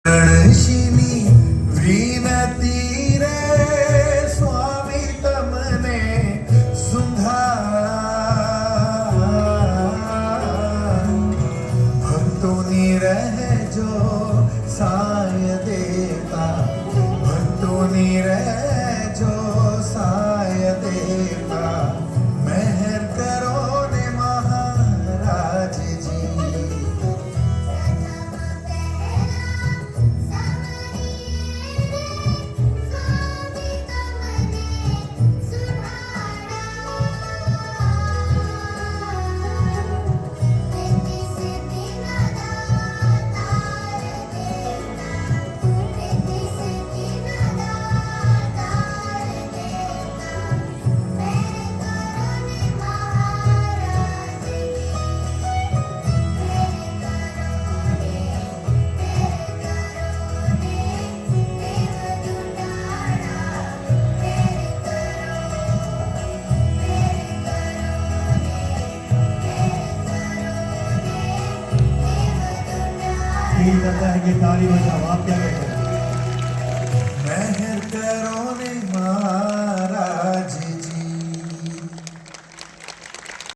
ગણેશની વિનતી રે સ્વામી તમને સુધાર ભક્તોની રહેજો સાય દેતા ભક્તોની રહેજો સાય દેતા મહેર કરો ને મહારાજજી फील करता है कि ताली बजाओ। आप क्या कहते हैं?